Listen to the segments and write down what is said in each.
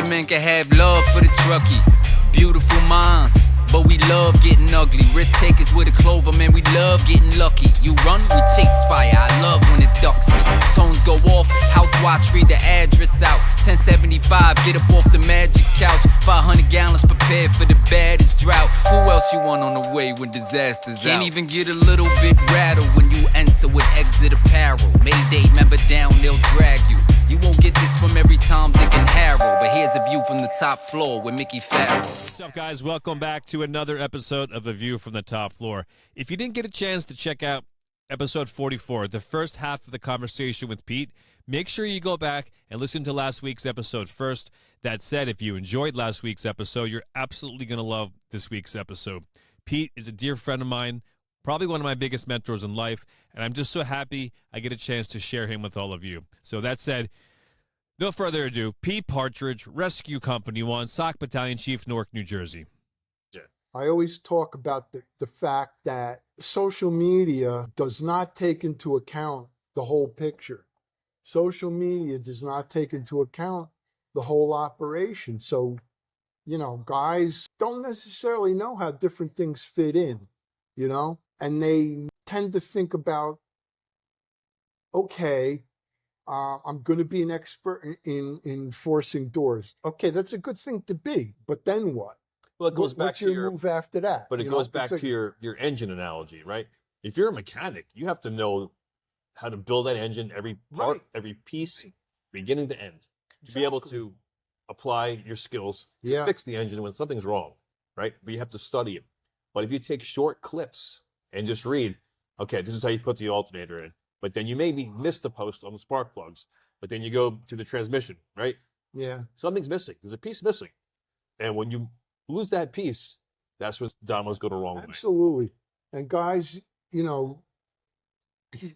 Your man can have love for the truckie. Beautiful minds, but we love getting ugly. Risk takers with a clover, man, we love getting lucky. You run, we chase fire, I love when it ducks me. Tones go off, house watch, read the address out. 1075, get up off the magic couch. 500 gallons prepared for the baddest drought. Who else you want on the way when disaster's out? Can't even get a little bit rattled when you enter with exit apparel. Mayday, member down, they'll drag you. You won't get this from every Tom, Dick, and Harold, but here's a view from the top floor with Mickey Farrell. What's up, guys? Welcome back to another episode of A View from the Top Floor. If you didn't get a chance to check out episode 44, the first half of the conversation with Pete, make sure you go back and listen to last week's episode first. That said, if you enjoyed last week's episode, you're absolutely going to love this week's episode. Pete is a dear friend of mine, probably one of my biggest mentors in life, and I'm just so happy I get a chance to share him with all of you. So that said, no further ado, Pete Partridge, Rescue Company 1, Sock Battalion Chief, Newark, New Jersey. I always talk about the fact that social media does not take into account the whole picture. Social media does not take into account the whole operation. So, you know, guys don't necessarily know how different things fit in, you know, and they tend to think about, okay, I'm going to be an expert in forcing doors. Okay, that's a good thing to be, but then what? Well, it goes back What's to your move after that? But it goes back to your engine analogy, right? If you're a mechanic, you have to know how to build that engine, every part, Right. every piece, beginning to end, to be able to apply your skills to Yeah. fix the engine when something's wrong, right? But you have to study it. But if you take short clips and just read, okay, this is how you put the alternator in, but then you maybe miss the post on the spark plugs, but then you go to the transmission, right? Yeah. Something's missing. There's a piece missing. And when you lose that piece, that's when dominoes go the wrong way. Absolutely. And guys, you know,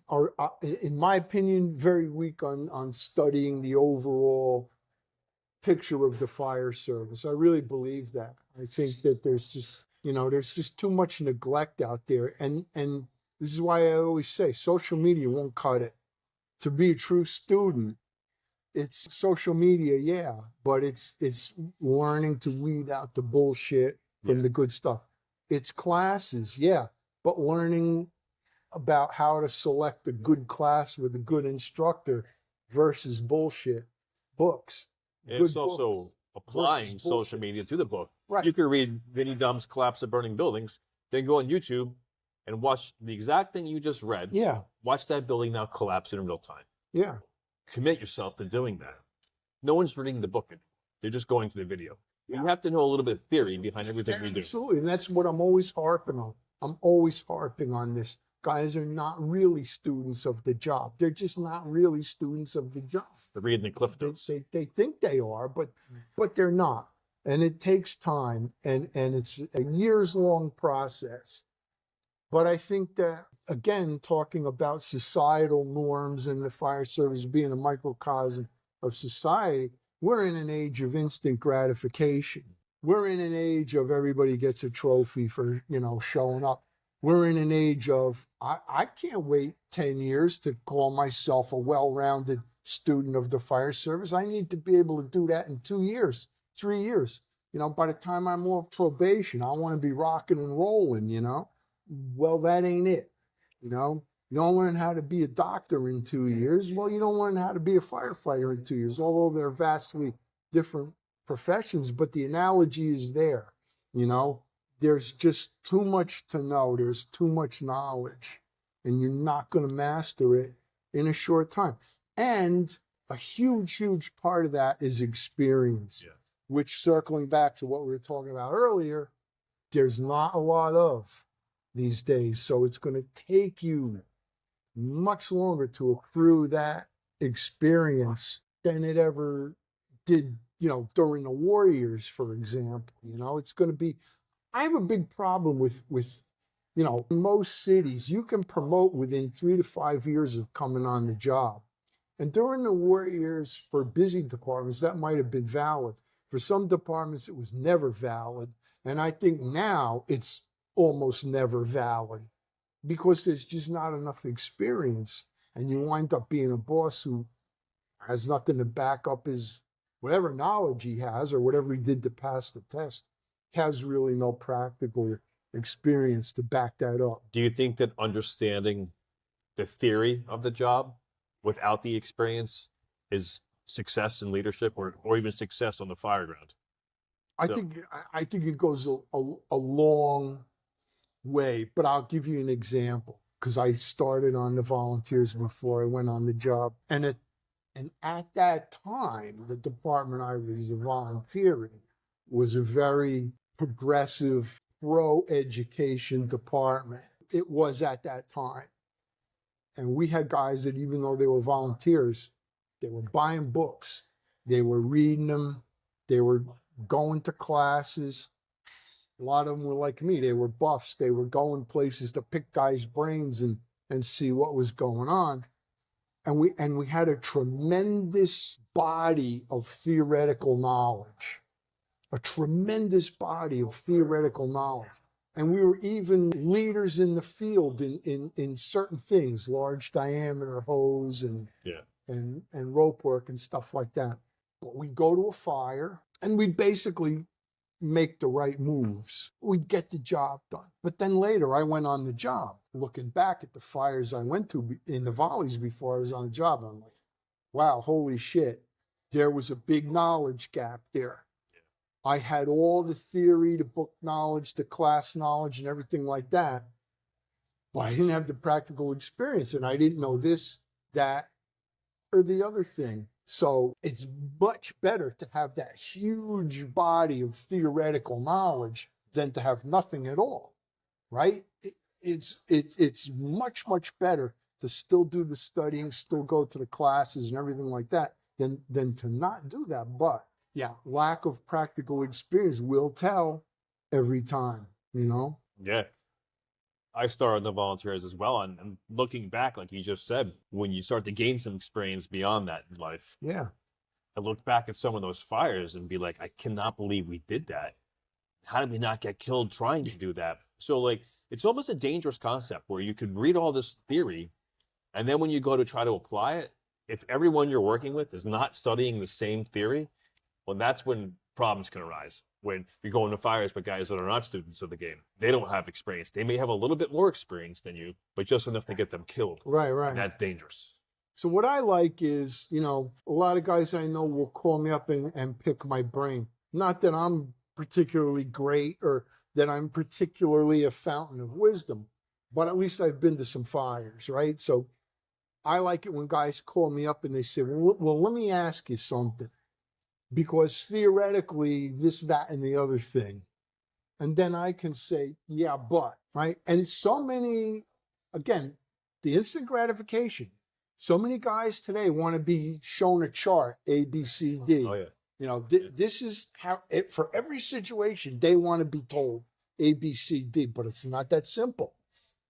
are, in my opinion, very weak on studying the overall picture of the fire service. I really believe that. I think that there's just too much neglect out there. And this is why I always say social media won't cut it. To be a true student, it's social media, yeah, but it's learning to weed out the bullshit from the good stuff. It's classes, yeah, but learning about how to select a good class with a good instructor versus bullshit. Books. And it's Good also books applying versus social bullshit. media to the book. Right. You can read Vinnie Dumb's Collapse of Burning Buildings, then go on YouTube and watch the exact thing you just read. Yeah, Watch that building now collapse in real time. yeah. Commit yourself to doing that. No one's reading the book. They're just going to the video. You have to know a little bit of theory behind everything we do. Absolutely, and that's what I'm always harping on. I'm always harping on this. Guys are not really students of the job. They're just not really students of the job. They're reading the cliff notes. They think they are, but they're not. And it takes time, and it's a years-long process. But I think that, again, talking about societal norms and the fire service being a microcosm of society, we're in an age of instant gratification. We're in an age of everybody gets a trophy for, you know, showing up. We're in an age of, I can't wait 10 years to call myself a well-rounded student of the fire service. I need to be able to do that in 2 years, 3 years. You know, by the time I'm off probation, I want to be rocking and rolling, you know. Well, that ain't it. You know, you don't learn how to be a doctor in 2 years. Well, you don't learn how to be a firefighter in 2 years, although they're vastly different professions, but the analogy is there. You know, there's just too much to know. There's too much knowledge, and you're not going to master it in a short time. And a huge, huge part of that is experience, which, circling back to what we were talking about earlier, there's not a lot of these days. So it's going to take you much longer to accrue that experience than it ever did, you know, during the war years, for example. You know, it's going to be, I have a big problem with, you know, in most cities, you can promote within 3 to 5 years of coming on the job. And during the war years, for busy departments, that might have been valid. For some departments, it was never valid. And I think now it's almost never valid because there's just not enough experience. And you wind up being a boss who has nothing to back up his whatever knowledge he has or whatever he did to pass the test, has really no practical experience to back that up. Do you think that understanding the theory of the job without the experience is success in leadership or even success on the fire ground? I So- think I think it goes a long way, but I'll give you an example because I started on the volunteers before I went on the job, and at that time, the department I was volunteering was a very progressive, pro-education department. It was at that time, and we had guys that even though they were volunteers, they were buying books, they were reading them, they were going to classes. A lot of them were like me. They were buffs. They were going places to pick guys' brains and see what was going on. And we had a tremendous body of theoretical knowledge, a tremendous body of theoretical knowledge. And we were even leaders in the field in certain things, large diameter hose and rope work and stuff like that. But we'd go to a fire and we'd basically make the right moves. We'd get the job done. But then later I went on the job. Looking back at the fires I went to in the volleys before I was on the job, I'm like, wow, holy shit. There was a big knowledge gap there. I had all the theory, the book knowledge, the class knowledge and everything like that. But I didn't have the practical experience and I didn't know this, that, or the other thing. So it's much better to have that huge body of theoretical knowledge than to have nothing at all, right? It's much, much better to still do the studying, still go to the classes and everything like that than to not do that. But yeah, lack of practical experience will tell every time, you know? Yeah. I started the volunteers as well. And looking back, like you just said, when you start to gain some experience beyond that in life, Yeah. I look back at some of those fires and be like, I cannot believe we did that. How did we not get killed trying to do that? So like, it's almost a dangerous concept where you could read all this theory, and then when you go to try to apply it, if everyone you're working with is not studying the same theory, well, that's when problems can arise. When you're going to fires with guys that are not students of the game, they don't have experience. They may have a little bit more experience than you, but just enough to get them killed. Right. And that's dangerous. So what I like is, you know, a lot of guys I know will call me up and pick my brain. Not that I'm particularly great or that I'm particularly a fountain of wisdom, but at least I've been to some fires, right? So I like it when guys call me up and they say, well, let me ask you something. Because theoretically, this, that, and the other thing. And then I can say, yeah, but, right? And so many, again, the instant gratification. So many guys today want to be shown a chart, A, B, C, D. Oh, yeah. You know, this is how, for every situation, they want to be told A, B, C, D, but it's not that simple.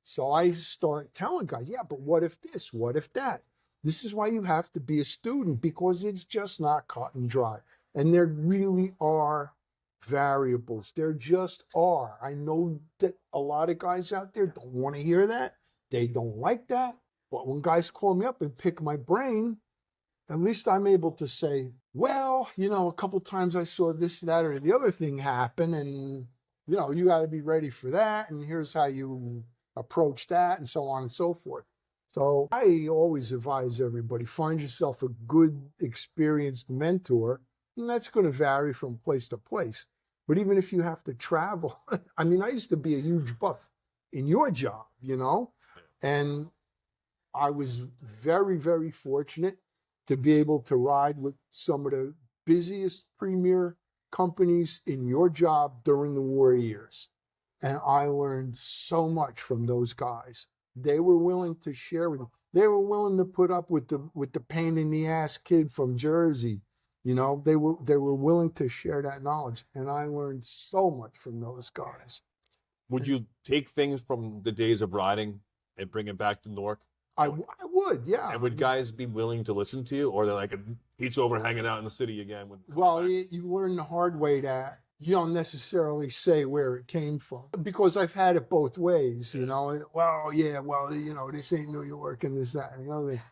So I start telling guys, yeah, but what if this? What if that? This is why you have to be a student, because it's just not cut and dry. And there really are variables. There just are. I know that a lot of guys out there don't want to hear that. They don't like that. But when guys call me up and pick my brain, at least I'm able to say, well, you know, a couple times I saw this, that, or the other thing happen. And, you know, you got to be ready for that. And here's how you approach that, and so on and so forth. So I always advise everybody, find yourself a good, experienced mentor, and that's going to vary from place to place. But even if you have to travel, I mean, I used to be a huge buff in your job, you know, and I was very, very fortunate to be able to ride with some of the busiest premier companies in your job during the war years. And I learned so much from those guys. They were willing to share with them. They were willing to put up with the pain in the ass kid from Jersey. You know, they were willing to share that knowledge. And I learned so much from those guys. Would you take things from the days of riding and bring it back to Newark? I would, yeah. And would guys be willing to listen to you, or they're like, he's over hanging out in the city again? Well, you learn the hard way that you don't necessarily say where it came from, because I've had it both ways, you know. Well, yeah, well, you know, this ain't New York and this, that, and the other.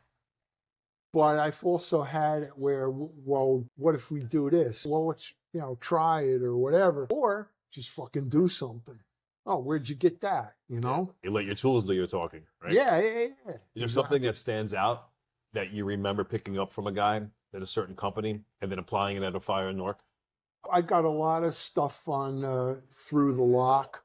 But I've also had it where, well, what if we do this? Well, let's, try it or whatever. Or just fucking do something. Oh, where'd you get that? You let your tools do your talking, right? Yeah. Is there something that stands out that you remember picking up from a guy at a certain company and then applying it at a fire in Newark? I got a lot of stuff on Through the Lock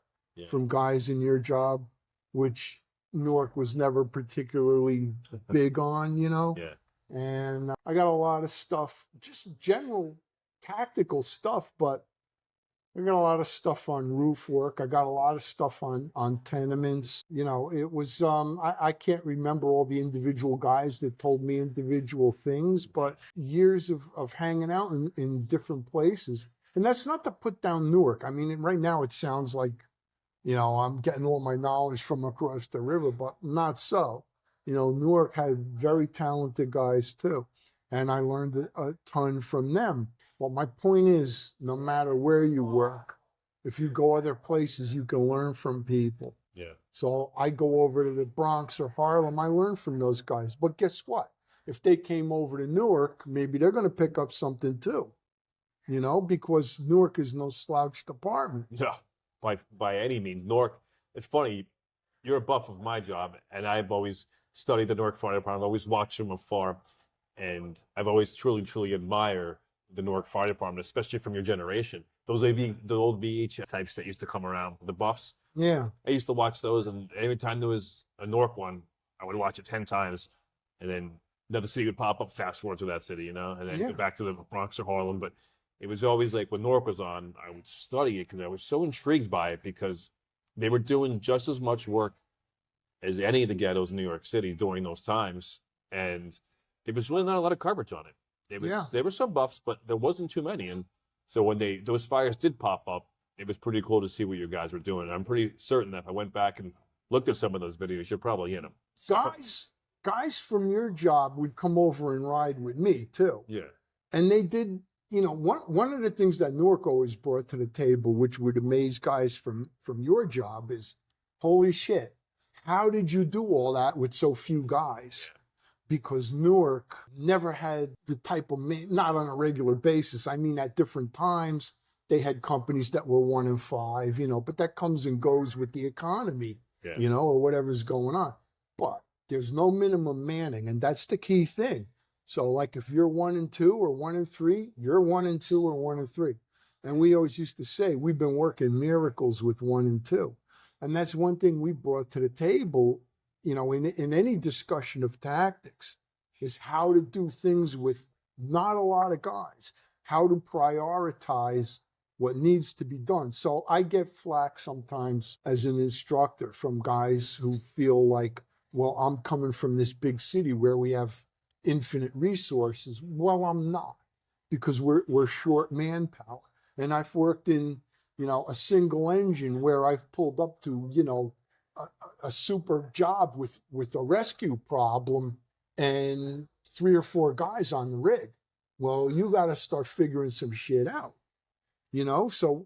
from guys in your job, which Newark was never particularly big on, Yeah. And I got a lot of stuff, just general tactical stuff, but I got a lot of stuff on roof work. I got a lot of stuff on tenements. It was I can't remember all the individual guys that told me individual things, but years of hanging out in different places. And that's not to put down Newark. I mean, right now it sounds like, I'm getting all my knowledge from across the river, but not so. Newark had very talented guys too. And I learned a ton from them. But my point is, no matter where you work, if you go other places, you can learn from people. Yeah. So I go over to the Bronx or Harlem, I learn from those guys. But guess what? If they came over to Newark, maybe they're going to pick up something too, because Newark is no slouch department. Yeah, by any means. Newark, it's funny, you're a buff of my job, and I've always studied the Newark Fire Department. I've always watched them afar, and I've always truly, truly admired the Newark Fire Department, especially from your generation. Those are the old VHS types that used to come around, the buffs. Yeah. I used to watch those, and every time there was a Newark one, I would watch it 10 times, and then another city would pop up, fast forward to that city, and then go back to the Bronx or Harlem. But it was always like when Newark was on, I would study it because I was so intrigued by it, because they were doing just as much work as any of the ghettos in New York City during those times, and there was really not a lot of coverage on it. There were some buffs, but there wasn't too many. And so when those fires did pop up, it was pretty cool to see what you guys were doing. And I'm pretty certain that if I went back and looked at some of those videos, you'd probably hit them. Guys from your job would come over and ride with me too. Yeah. And they did, one of the things that Newark always brought to the table, which would amaze guys from your job, is, holy shit, how did you do all that with so few guys? Yeah. Because Newark never had the type of, not on a regular basis. I mean, at different times, they had companies that were 1 in 5, but that comes and goes with the economy, or whatever's going on. But there's no minimum manning, and that's the key thing. So, like, if you're 1 in 2 or 1 in 3, you're 1 in 2 or 1 in 3. And we always used to say, we've been working miracles with 1 and 2. And that's one thing we brought to the table, in any discussion of tactics, is how to do things with not a lot of guys, how to prioritize what needs to be done. So I get flack sometimes as an instructor from guys who feel like, well, I'm coming from this big city where we have infinite resources. Well, I'm not, because we're short manpower. And I've worked in, a single engine where I've pulled up to, a super job with a rescue problem and 3 or 4 guys on the rig. Well, you got to start figuring some shit out, So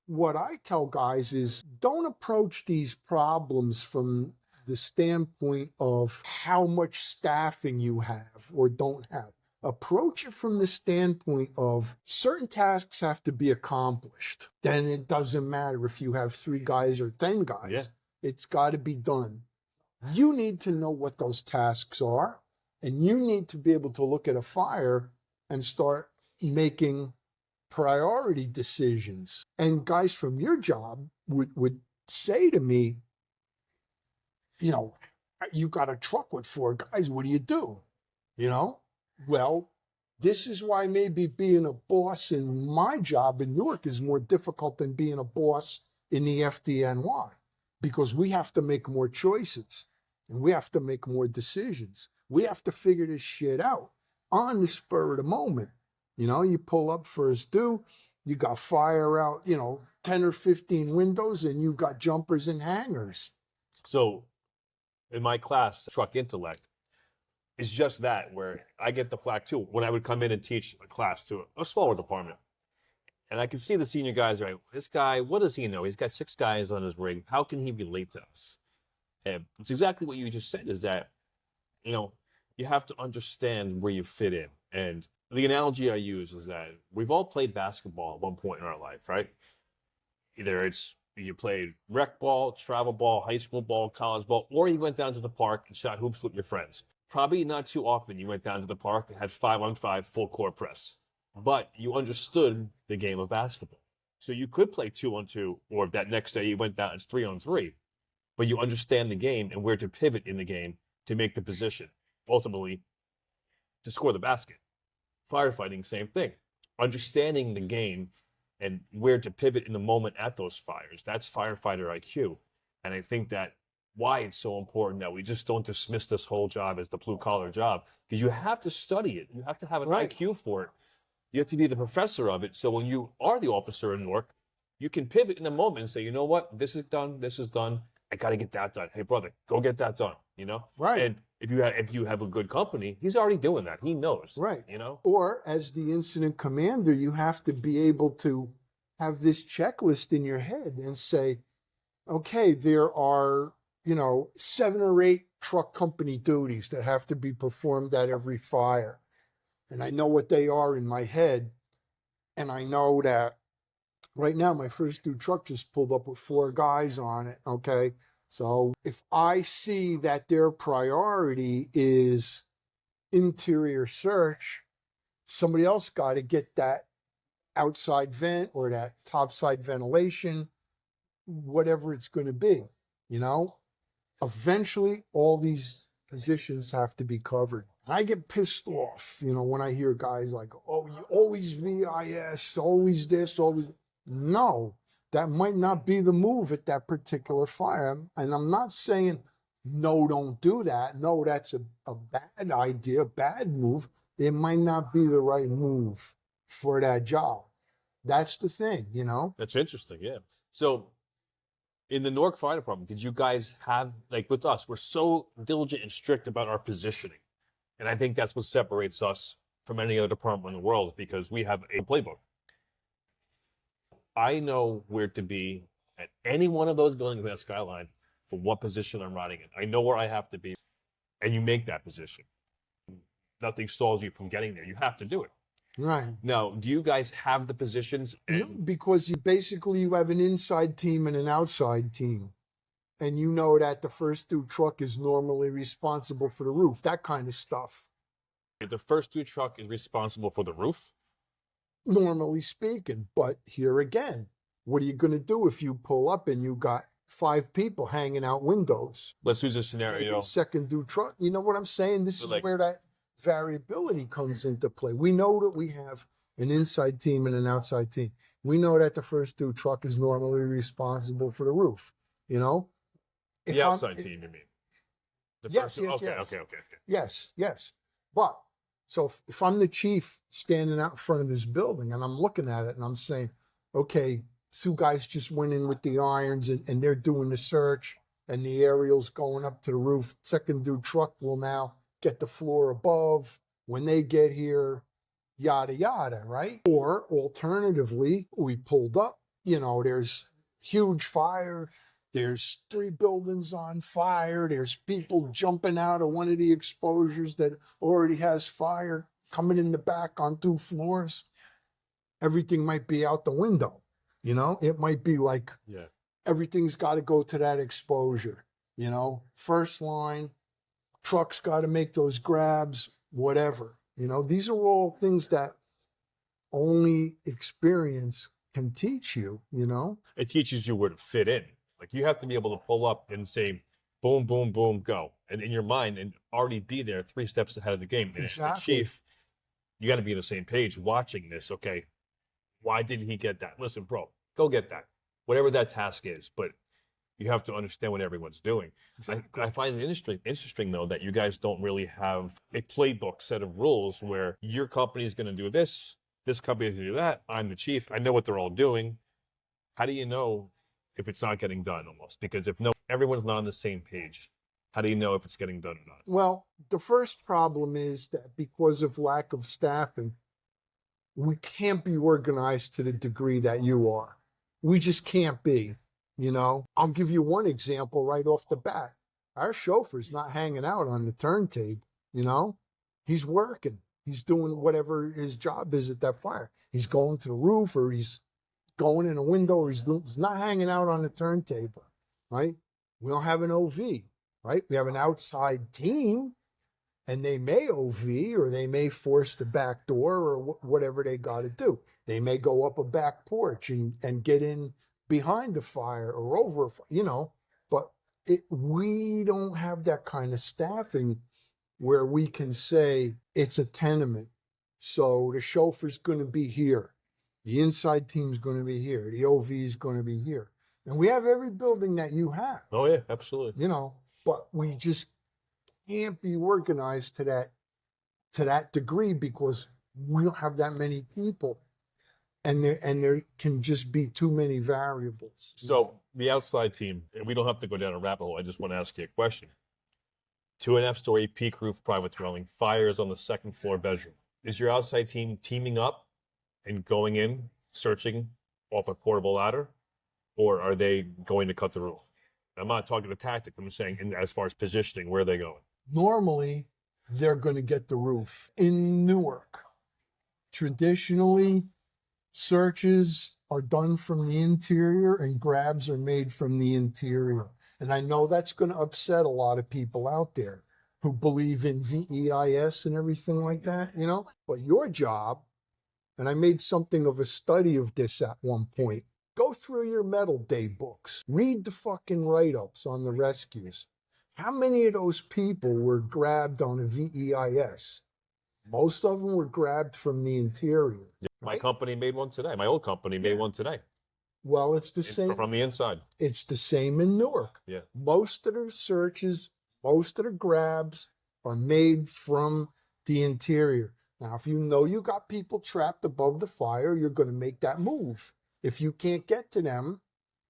what I tell guys is, don't approach these problems from the standpoint of how much staffing you have or don't have. Approach it from the standpoint of certain tasks have to be accomplished. Then it doesn't matter if you have 3 guys or 10 guys. Yeah. It's got to be done. You need to know what those tasks are, and you need to be able to look at a fire and start making priority decisions. And guys from your job would say to me, you got a truck with 4 guys, what do you do? Well, this is why maybe being a boss in my job in Newark is more difficult than being a boss in the FDNY, because we have to make more choices and we have to make more decisions. We have to figure this shit out on the spur of the moment. You pull up first due, you got fire out, 10 or 15 windows, and you got jumpers and hangers. So in my class, Truck Intellect, it's just that, where I get the flack too when I would come in and teach a class to a smaller department. And I can see the senior guys, right? This guy, what does he know? He's got 6 guys on his rig. How can he relate to us? And it's exactly what you just said, is that, you have to understand where you fit in. And the analogy I use is that we've all played basketball at one point in our life, right? Either it's you played rec ball, travel ball, high school ball, college ball, or you went down to the park and shot hoops with your friends. Probably not too often you went down to the park and had 5-on-5 full court press, but you understood the game of basketball. So you could play 2-on-2, or if that next day you went down, it's 3-on-3, but you understand the game and where to pivot in the game to make the position, ultimately to score the basket. Firefighting, same thing. Understanding the game and where to pivot in the moment at those fires. That's firefighter IQ. And I think that why it's so important that we just don't dismiss this whole job as the blue collar job, because you have to study it. You have to have an IQ for it. You have to be the professor of it. So when you are the officer in Newark, you can pivot in the moment and say, you know what, this is done, this is done. I got to get that done. Hey, brother, go get that done, you know? Right. And if you have a good company, he's already doing that. He knows. Right. You know? Or as the incident commander, you have to be able to have this checklist in your head and say, okay, there are, 7 or 8 truck company duties that have to be performed at every fire. And I know what they are in my head. And I know that right now my first due truck just pulled up with 4 guys on it. Okay. So if I see that their priority is interior search, somebody else got to get that outside vent or that topside ventilation, whatever it's going to be, eventually all these positions have to be covered. I get pissed off, when I hear guys like, oh, you always VIS, always this, always. No, that might not be the move at that particular fire. And I'm not saying, no, don't do that. No, that's a bad idea, bad move. It might not be the right move for that job. That's the thing, That's interesting, yeah. So in the Newark Fire Department, did you guys have, like with us, we're so diligent and strict about our positioning. And I think that's what separates us from any other department in the world, because we have a playbook. I know where to be at any one of those buildings in that skyline for what position I'm riding in. I know where I have to be, and you make that position. Nothing stalls you from getting there. You have to do it. Right. Now, do you guys have the positions? No, because you have an inside team and an outside team. And you know that the first due truck is normally responsible for the roof, that kind of stuff. The first due truck is responsible for the roof? Normally speaking. But here again, what are you going to do if you pull up and you got 5 people hanging out windows? Let's use a scenario. Second due truck. You know what I'm saying? This is where that variability comes into play. We know that we have an inside team and an outside team. We know that the first due truck is normally responsible for the roof, The outside team, you mean? Yes. Okay. Yes. But, so if I'm the chief standing out in front of this building and I'm looking at it and I'm saying, okay, 2 guys just went in with the irons and they're doing the search and the aerial's going up to the roof. Second due truck will now get the floor above. When they get here, yada, yada, right? Or alternatively, we pulled up, there's huge fire. There's 3 buildings on fire. There's people jumping out of one of the exposures that already has fire coming in the back on 2 floors. Everything might be out the window. It might be like everything's got to go to that exposure. First line, truck's got to make those grabs, whatever. These are all things that only experience can teach you, It teaches you where to fit in. Like you have to be able to pull up and say, boom, boom, boom, go. And in your mind, and already be there 3 steps ahead of the game. And Exactly. as the chief, you got to be on the same page watching this. Okay, why didn't he get that? Listen, bro, go get that. Whatever that task is. But you have to understand what everyone's doing. Exactly. I find it interesting, though, that you guys don't really have a playbook set of rules where your company is going to do this company is going to do that. I'm the chief. I know what they're all doing. How do you know if it's not getting done almost? Because if everyone's not on the same page, how do you know if it's getting done or not? Well, the first problem is that because of lack of staffing, we can't be organized to the degree that you are. We just can't be. I'll give you one example right off the bat. Our chauffeur's not hanging out on the turntable. You know, he's working. He's doing whatever his job is at that fire. He's going to the roof, or he's going in a window, or he's not hanging out on the turntable, right? We don't have an OV, right? We have an outside team, and they may OV, or they may force the back door, or whatever they got to do. They may go up a back porch and get in behind the fire or over, you know, but we don't have that kind of staffing where we can say it's a tenement. So the chauffeur's going to be here. The inside team's going to be here. The OV is going to be here. And we have every building that you have. Oh, yeah, absolutely. You know, but we just can't be organized to that degree because we don't have that many people. And there can just be too many variables. So the outside team, and we don't have to go down a rabbit hole. I just want to ask you a question. 2.5-story peak roof private dwelling, fires on the second floor bedroom. Is your outside team teaming up and going in, searching off a portable ladder, or are they going to cut the roof? I'm not talking the tactic. I'm saying as far as positioning, where are they going? Normally, they're going to get the roof. In Newark, traditionally, searches are done from the interior and grabs are made from the interior. And I know that's going to upset a lot of people out there who believe in VEIS and everything like that, you know? But your job, and I made something of a study of this at one point, go through your medal day books, read the fucking write-ups on the rescues. How many of those people were grabbed on a VEIS? Most of them were grabbed from the interior. My right? company made one today. My old company made one today. Well, it's the same. From the inside. It's the same in Newark. Yeah. Most of the searches, most of the grabs are made from the interior. Now, if you know you got people trapped above the fire, you're going to make that move. If you can't get to them,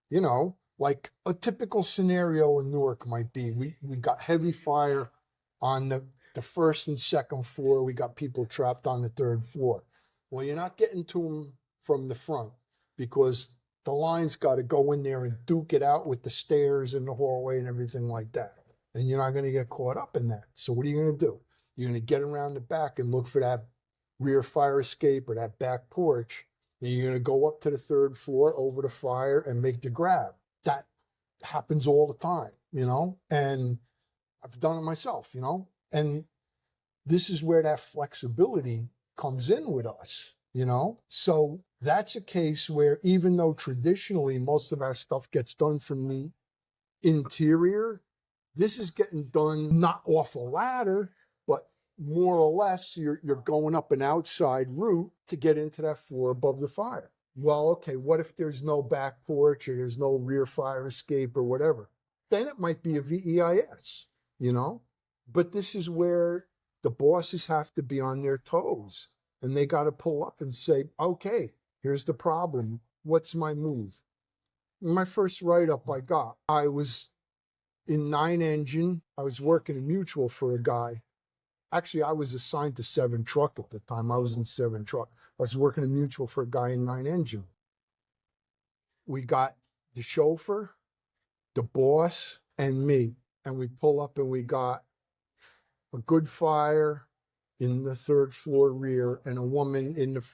you know, like a typical scenario in Newark might be, we got heavy fire on the first and second floor. We got people trapped on the third floor. Well, you're not getting to them from the front because the line's got to go in there and duke it out with the stairs and the hallway and everything like that. And you're not going to get caught up in that. So what are you going to do? You're going to get around the back and look for that rear fire escape or that back porch. And you're going to go up to the third floor over the fire and make the grab. That happens all the time, you know? And I've done it myself, you know? And this is where that flexibility comes in with us, you know? So that's a case where even though traditionally most of our stuff gets done from the interior, this is getting done not off a ladder, but more or less you're going up an outside route to get into that floor above the fire. Well, okay, what if there's no back porch or there's no rear fire escape or whatever? Then it might be a VEIS, you know? But this is where the bosses have to be on their toes and they got to pull up and say, okay, here's the problem. What's my move? My first write-up I was in 9-engine. I was working in Mutual for a guy. Actually, I was assigned to 7 truck at the time. I was in 7 truck. I was working in Mutual for a guy in 9-engine. We got the chauffeur, the boss, and me. And we pull up and we got a good fire in the third floor rear and a woman in the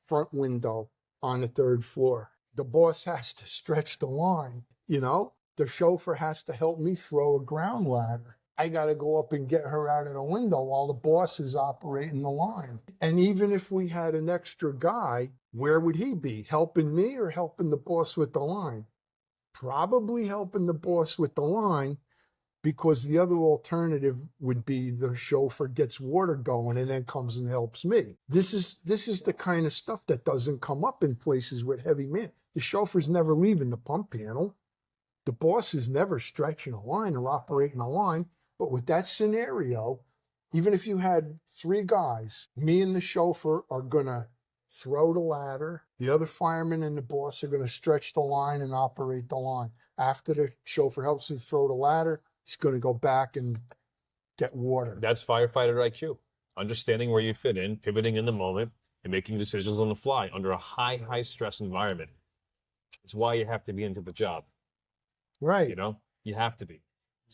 front window on the third floor. The boss has to stretch the line, you know? The chauffeur has to help me throw a ground ladder. I got to go up and get her out of the window while the boss is operating the line. And even if we had an extra guy, where would he be? Helping me or helping the boss with the line? Probably helping the boss with the line, because the other alternative would be the chauffeur gets water going and then comes and helps me. This is the kind of stuff that doesn't come up in places with heavy men. The chauffeur's never leaving the pump panel. The boss is never stretching a line or operating a line. But with that scenario, even if you had 3 guys, me and the chauffeur are going to throw the ladder. The other fireman and the boss are going to stretch the line and operate the line. After the chauffeur helps me throw the ladder, he's going to go back and get water. That's firefighter IQ. Understanding where you fit in, pivoting in the moment, and making decisions on the fly under a high stress environment. It's why you have to be into the job. Right. You know, you have to be.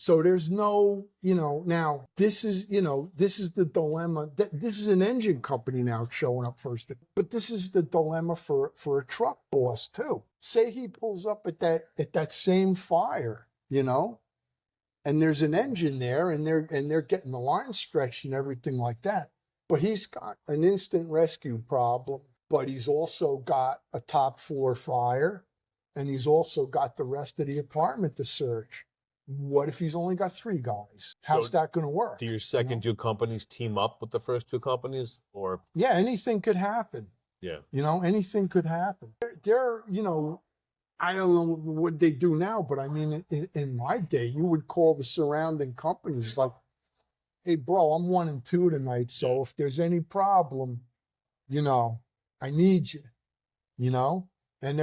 So there's no, now this is the dilemma. This is an engine company now showing up first, but this is the dilemma for a truck boss too. Say he pulls up at that same fire, and there's an engine there, and they're getting the line stretched and everything like that. But he's got an instant rescue problem, but he's also got a top floor fire, and he's also got the rest of the apartment to search. What if he's only got 3 guys? How's that going to work? Do your second 2 companies team up with the first 2 companies, or? Yeah, anything could happen. Yeah. Anything could happen. They're I don't know what they do now, but I mean, in my day, you would call the surrounding companies like, hey, bro, I'm 1 and 2 tonight. So if there's any problem, I need you, and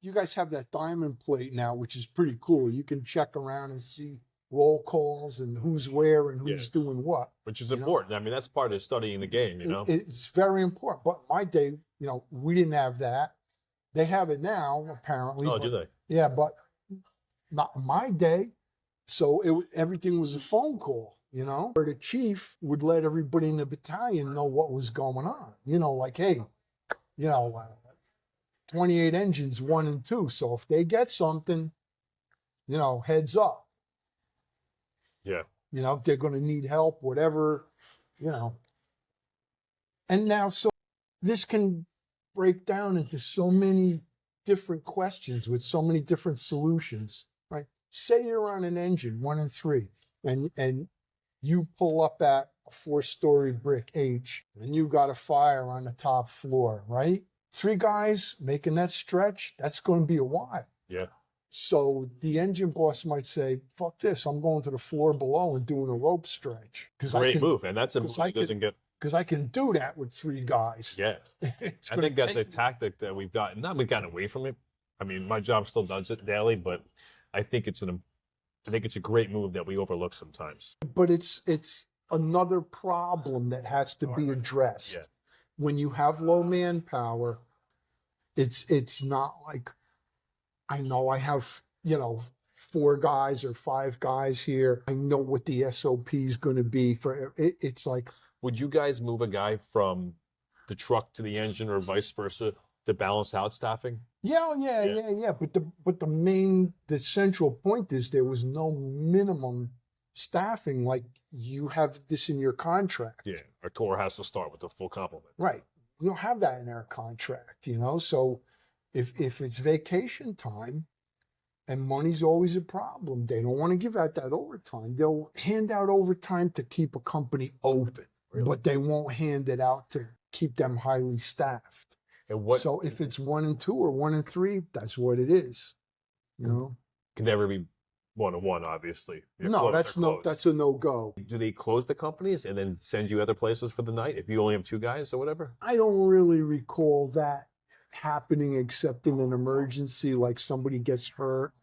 you guys have that diamond plate now, which is pretty cool. You can check around and see roll calls and who's where and who's doing what. Which is important. I mean, that's part of studying the game, It's very important. But my day, we didn't have that. They have it now, apparently. Oh, do they? Yeah, but not in my day. So everything was a phone call, where the chief would let everybody in the battalion know what was going on. Like, hey, 28 engines, 1 and 2. So if they get something, heads up. Yeah. They're going to need help, whatever, And now, so this can break down into so many different questions with so many different solutions, right? Say you're on an engine, 1 and 3, and you pull up at a 4-story brick H, and you got a fire on the top floor, right? 3 guys making that stretch, that's going to be a while. Yeah. So the engine boss might say, fuck this, I'm going to the floor below and doing a rope stretch. Great move, and that's a move that doesn't get... Because I can do that with 3 guys. Yeah. I think that's a tactic that we've gotten away from it. I mean, my job still does it daily, but I think it's a great move that we overlook sometimes. But it's another problem that has to be addressed. Yeah. When you have low manpower, it's not like, I know I have, 4 guys or 5 guys here. I know what the SOP is going to be for it. It's like, would you guys move a guy from the truck to the engine or vice versa to balance out staffing? Yeah. But the central point is there was no minimum staffing like you have this in your contract. Yeah, our tour has to start with the full complement. Right. We don't have that in our contract, So if it's vacation time and money's always a problem, they don't want to give out that overtime. They'll hand out overtime to keep a company open, but they won't hand it out to keep them highly staffed. So if it's 1 and 2 or 1 and 3, that's what it is. Can never be 1-1, obviously. No, that's a no-go. Do they close the companies and then send you other places for the night if you only have 2 guys or whatever? I don't really recall that happening except in an emergency, like somebody gets hurt.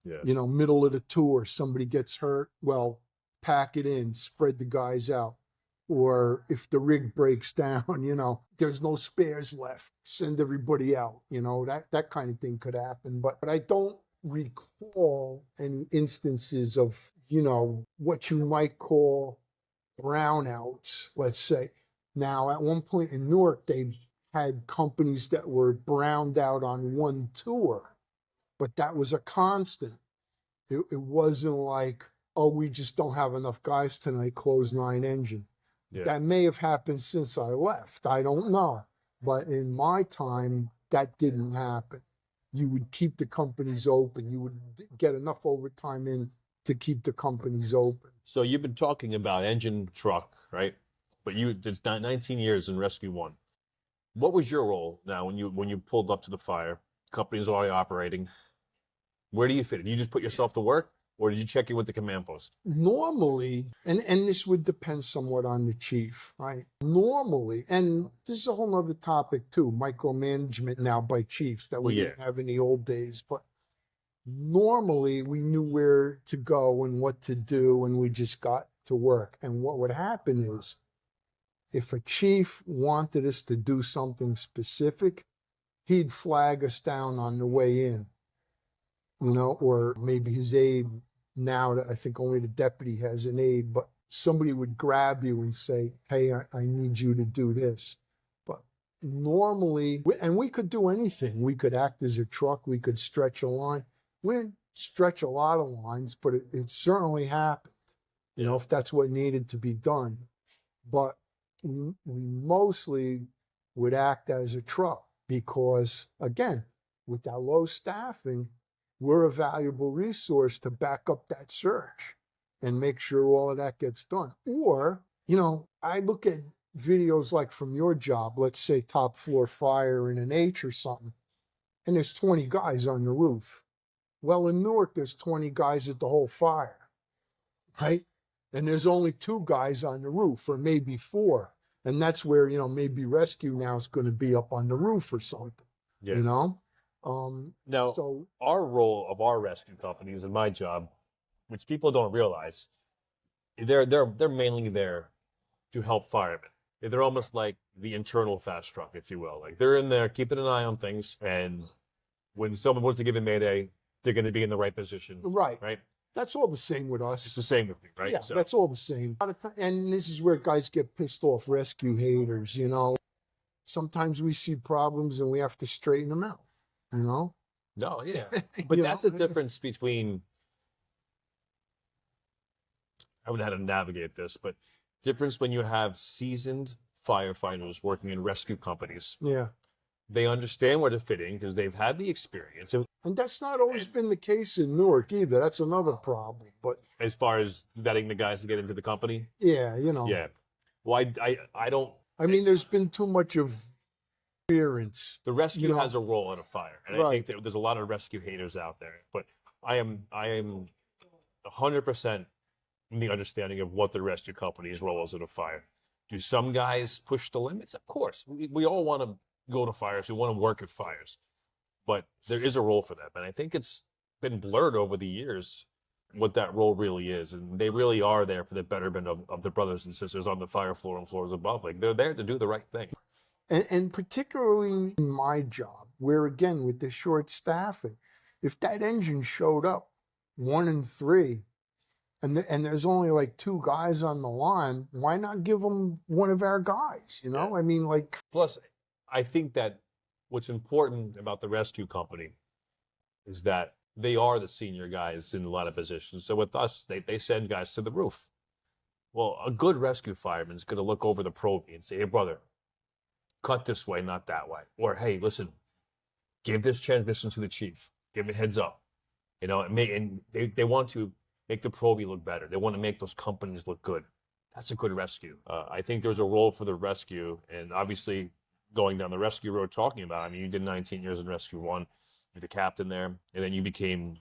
Yeah. Middle of the tour, somebody gets hurt. Well, pack it in, spread the guys out. Or if the rig breaks down, there's no spares left, send everybody out. That kind of thing could happen. But I don't recall any instances of, what you might call brownouts, let's say. Now, at one point in Newark, they had companies that were browned out on 1 tour, but that was a constant. It wasn't like, oh, we just don't have enough guys tonight, close 9 engine. Yeah. That may have happened since I left. I don't know. But in my time, that didn't happen. You would keep the companies open. You would get enough overtime in to keep the companies open. So you've been talking about engine truck, right? But it's 19 years in Rescue 1. What was your role now when you pulled up to the fire? Company's already operating. Where do you fit? Did you just put yourself to work? Or did you check in with the command post? Normally, and this would depend somewhat on the chief, right? Normally, and this is a whole other topic too, micromanagement now by chiefs that we didn't have in the old days. But normally, we knew where to go and what to do, and we just got to work. And what would happen is, if a chief wanted us to do something specific, he'd flag us down on the way in. Or maybe his aide Now that I think only the deputy has an aide, but somebody would grab you and say, hey, I need you to do this. But normally, and we could do anything. We could act as a truck. We could stretch a line. We didn't stretch a lot of lines, but it certainly happened, if that's what needed to be done. But we mostly would act as a truck because, again, with that low staffing, we're a valuable resource to back up that search and make sure all of that gets done. Or, I look at videos like from your job, let's say top floor fire in an H or something, and there's 20 guys on the roof. Well, in Newark, there's 20 guys at the whole fire, right? And there's only 2 guys on the roof, or maybe 4. And that's where, maybe rescue now is going to be up on the roof or something, Yeah. Now, our role of our rescue companies in my job, which people don't realize, they're mainly there to help firemen. They're almost like the internal fast truck, if you will. Like they're in there keeping an eye on things, and when someone wants to give a mayday, they're going to be in the right position. Right. Right. That's all the same with us. It's the same with me, right? Yeah, that's all the same. And this is where guys get pissed off, rescue haters, Sometimes we see problems and we have to straighten them out, No, yeah. But that's the difference between, I don't know how to navigate this, but difference when you have seasoned firefighters working in rescue companies. Yeah. They understand where to fit in because they've had the experience. And that's not always been the case in Newark either. That's another problem. But as far as vetting the guys to get into the company? Yeah, Yeah. Well, I don't. I mean, there's been too much of interference. The rescue has a role in a fire. And I think there's a lot of rescue haters out there. But I am 100% in the understanding of what the rescue company's role is in a fire. Do some guys push the limits? Of course. We all want to go to fires. We want to work at fires. But there is a role for them. And I think it's been blurred over the years what that role really is. And they really are there for the betterment of the brothers and sisters on the fire floor and floors above. Like they're there to do the right thing. And particularly in my job, where again, with the short staffing, if that engine showed up 1 in 3, and there's only like 2 guys on the line, why not give them one of our guys? Yeah. I mean, like. Plus, I think that what's important about the rescue company is that they are the senior guys in a lot of positions. So with us, they send guys to the roof. Well, a good rescue fireman is going to look over the probie and say, hey, brother, cut this way, not that way. Or, hey, listen, give this transmission to the chief. Give him a heads up. And they want to make the probie look better. They want to make those companies look good. That's a good rescue. I think there's a role for the rescue, and obviously going down the rescue road talking about, you did 19 years in Rescue 1, you're the captain there, and then you became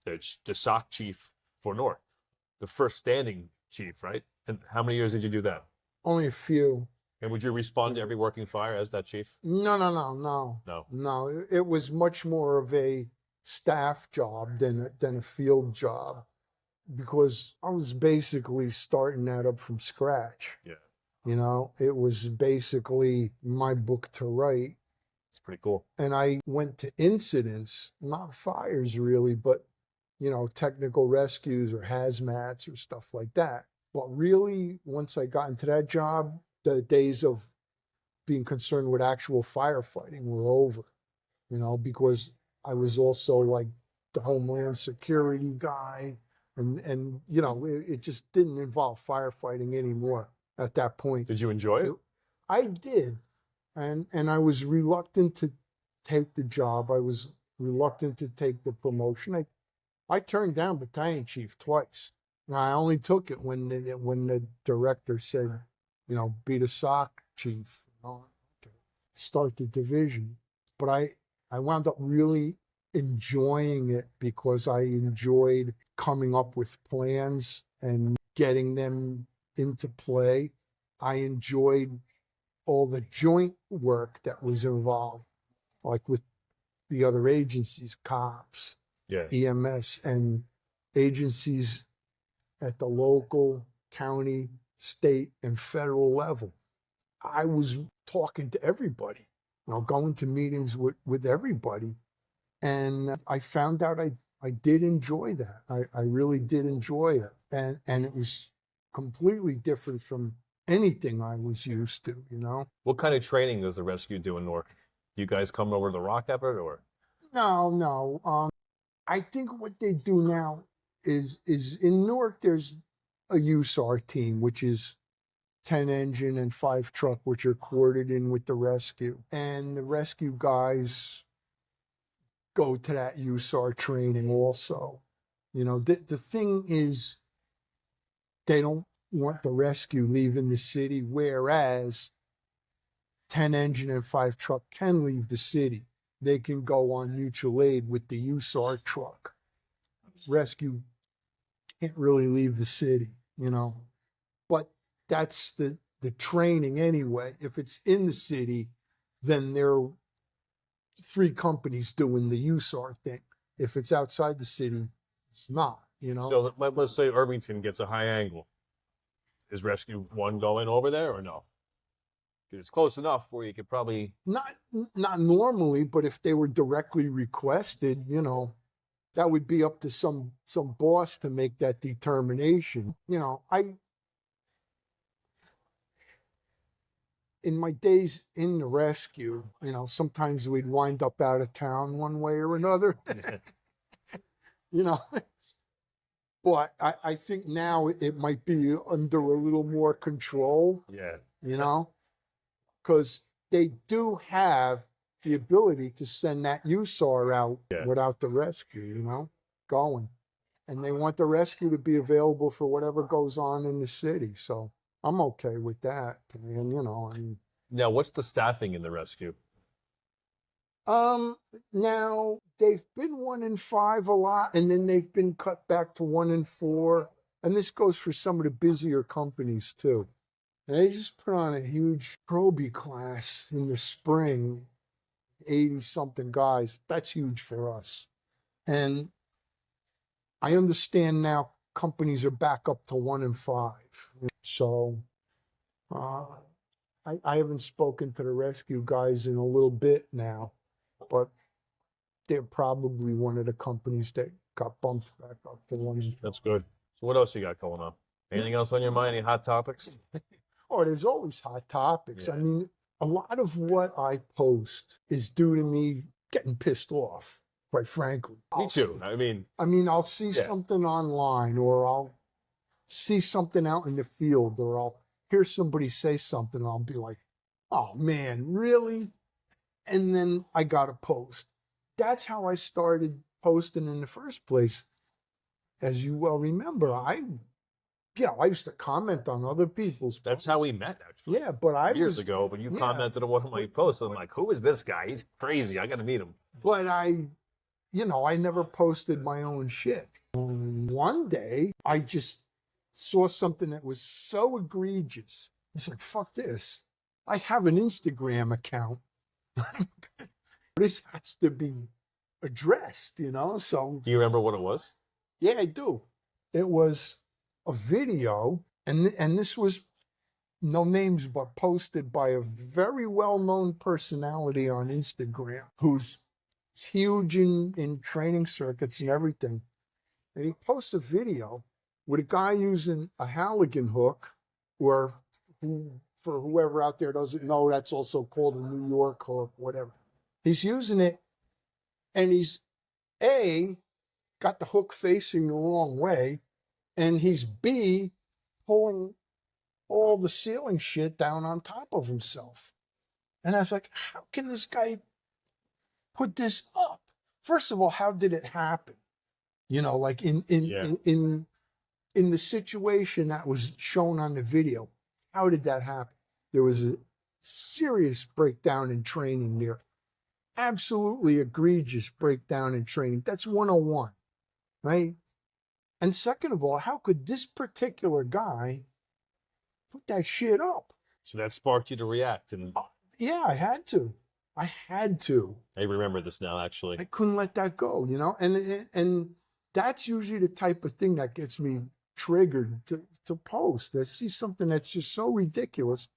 the SOC chief for Newark, the first standing chief, right? And how many years did you do that? Only a few. And would you respond to every working fire as that chief? No. No. It was much more of a staff job than a field job, because I was basically starting that up from scratch. Yeah. It was basically my book to write. It's pretty cool. And I went to incidents, not fires really, but, technical rescues or hazmats or stuff like that. But really, once I got into that job, the days of being concerned with actual firefighting were over, because I was also like the Homeland Security guy. And it just didn't involve firefighting anymore at that point. Did you enjoy it? I did. And I was reluctant to take the job. I was reluctant to take the promotion. I turned down battalion chief twice. And I only took it when the director said, be the SOC chief, start the division. But I wound up really enjoying it because I enjoyed coming up with plans and getting them into play. I enjoyed all the joint work that was involved, like with the other agencies, cops, EMS, and agencies at the local, county, state, and federal level. I was talking to everybody, going to meetings with everybody. And I found out I did enjoy that. I really did enjoy it. And it was completely different from anything I was used to, you know? What kind of training does the rescue do in Newark? You guys come over to the Rock ever, or? No, no. I think what they do now is in Newark there's a USAR team, which is 10 engine and 5 truck, which are quartered in with the rescue. And the rescue guys go to that USAR training also. You know, the thing is, they don't want the rescue leaving the city, whereas 10 engine and 5 truck can leave the city. They can go on mutual aid with the USAR truck. Rescue can't really leave the city, you know. But that's the training anyway. If it's in the city, then there are 3 companies doing the USAR thing. If it's outside the city, it's not, you know. So let's say Irvington gets a high angle. Is Rescue 1 going over there or no? Because it's close enough where you could probably. Not normally, but if they were directly requested, you know, that would be up to some boss to make that determination. You know, in my days in the rescue, you know, sometimes we'd wind up out of town one way or another. You know, but I think now it might be under a little more control. Yeah. You know, because they do have the ability to send that USAR out without the rescue, you know, going. And they want the rescue to be available for whatever goes on in the city. So I'm okay with that. And, you know, Now, what's the staffing in the rescue? now they've been 1 in 5 a lot, and then they've been cut back to 1 in 4. And this goes for some of the busier companies too. And they just put on a huge Proby class in the spring, 80 something guys. That's huge for us. And I understand now companies are back up to 1 in 5. So I haven't spoken to the rescue guys in a little bit now, but they're probably one of the companies that got bumped back up to 1 in 5. That's good. So what else you got going on? Anything else on your mind? Any hot topics? Oh, there's always hot topics. Yeah. I mean, a lot of what I post is due to me getting pissed off, quite frankly. Me too. I mean, I'll see something online, or I'll see something out in the field, or I'll hear somebody say something, and I'll be like, oh man, really? And then I got to post. That's how I started posting in the first place. As you well remember, I used to comment on other people's posts. that's how we met, actually. Yeah, but I Years was ago, when you yeah. commented on one of my posts, I'm like, who is this guy? He's crazy. I got to meet him. But I never posted my own shit. And one day, I just saw something that was so egregious. It's like, fuck this. I have an Instagram account. This has to be addressed, you know? So, Do you remember what it was? yeah, I do. It was a video, and this was, no names, but posted by a very well-known personality on Instagram who's huge in training circuits and everything. And he posts a video with a guy using a Halligan hook, or for whoever out there doesn't know, that's also called a New York hook, whatever. He's using it, and he's got the hook facing the wrong way, and he's pulling all the ceiling shit down on top of himself. And I was like, how can this guy put this up? First of all, how did it happen? You know, like in the situation that was shown on the video, how did that happen? There was a serious breakdown in training there. Absolutely egregious breakdown in training. That's 101, right? And second of all, how could this particular guy put that shit up? So that sparked you to react. And Yeah, I had to. I remember this now, actually. I couldn't let that go, you know? And that's usually the type of thing that gets me triggered to post. I see something that's just so ridiculous.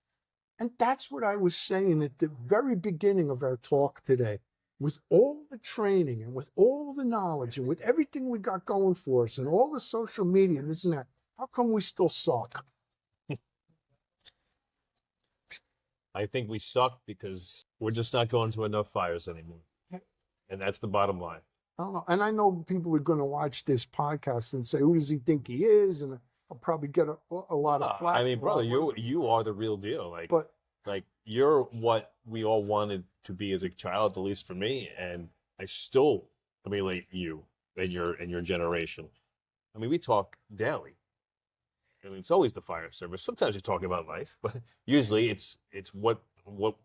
And that's what I was saying at the very beginning of our talk today. with all the training and with all the knowledge and with everything we got going for us and all the social media and this and that, how come we still suck? I think we suck because we're just not going to enough fires anymore. And that's the bottom line. I don't know. And I know people are going to watch this podcast and say, who does he think he is? And I'll probably get a lot of flack. I mean, brother, you are the real deal. Like you're what we all wanted to be as a child, at least for me, and I still emulate you and your generation. I mean, we talk daily. I mean, it's always the fire service. Sometimes we talk about life, but usually it's what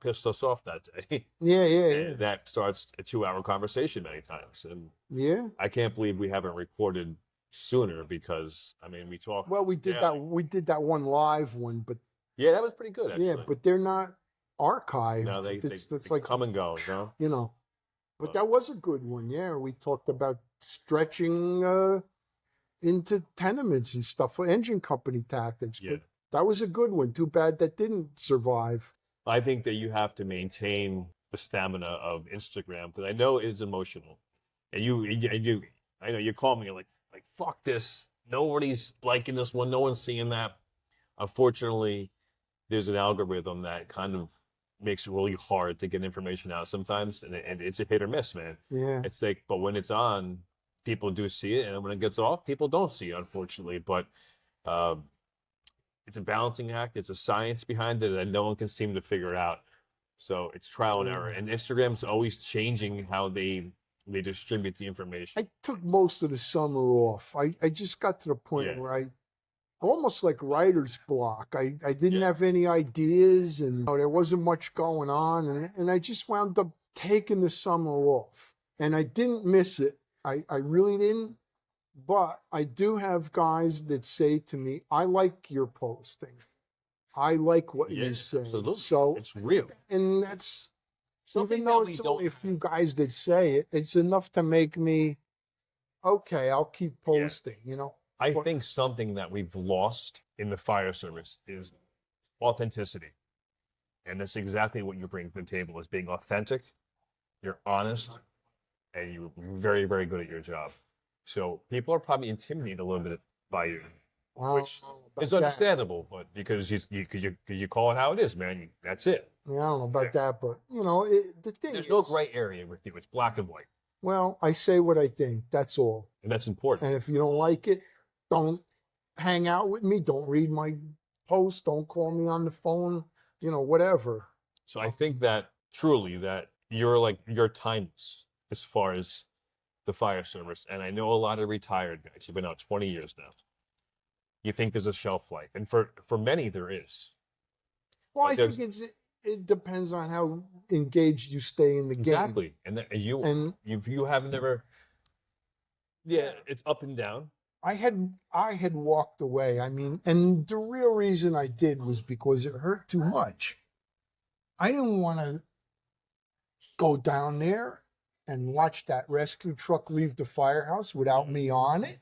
pissed us off that day. Yeah. And that starts a 2-hour conversation many times. And Yeah. I can't believe we haven't recorded sooner because, I mean, we talk. Well, we did daily. that. We did that one live one, but Yeah, that was pretty good, actually. yeah, but they're not archived. No, they like come and go, you know. But that was a good one. Yeah, we talked about stretching into tenements and stuff, engine company tactics. Yeah. But that was a good one. Too bad that didn't survive. I think that you have to maintain the stamina of Instagram because I know it's emotional, and I know you call me like fuck this. Nobody's liking this one. No one's seeing that. Unfortunately, there's an algorithm that kind of makes it really hard to get information out sometimes, and it's a hit or miss, man. Yeah. It's like, but when it's on, people do see it, and when it gets off, people don't see it, unfortunately. But it's a balancing act. It's a science behind it that no one can seem to figure out. So it's trial and error. And Instagram's always changing how they distribute the information. I took most of the summer off. I just got to the point where I almost like writer's block. I didn't have any ideas and there wasn't much going on. And I just wound up taking the summer off. And I didn't miss it. I really didn't. But I do have guys that say to me, I like your posting. I like what you say. Absolutely. So it's real. And that's, Something even though that it's we only a don't- few guys that say it, it's enough to make me, okay, I'll keep posting, you know? I think something that we've lost in the fire service is authenticity. And that's exactly what you bring to the table is being authentic, you're honest, and you're very, very good at your job. So people are probably intimidated a little bit by you, which is understandable, but because you call it how it is, man. That's it. Yeah, I don't know about that, but you know, the thing There's is, no gray area with you. It's black and white, well, I say what I think. That's all. and that's important. And if you don't like it, don't hang out with me. Don't read my post. Don't call me on the phone. You know, whatever. So I think that truly that you're timeless as far as the fire service. And I know a lot of retired guys. You've been out 20 years now. You think there's a shelf life, and for many there is. Well, But I think it depends on how engaged you stay in the game. Exactly, and you have never. Yeah, it's up and down. I had walked away. I mean, and the real reason I did was because it hurt too much. I didn't want to go down there and watch that rescue truck leave the firehouse without me on it.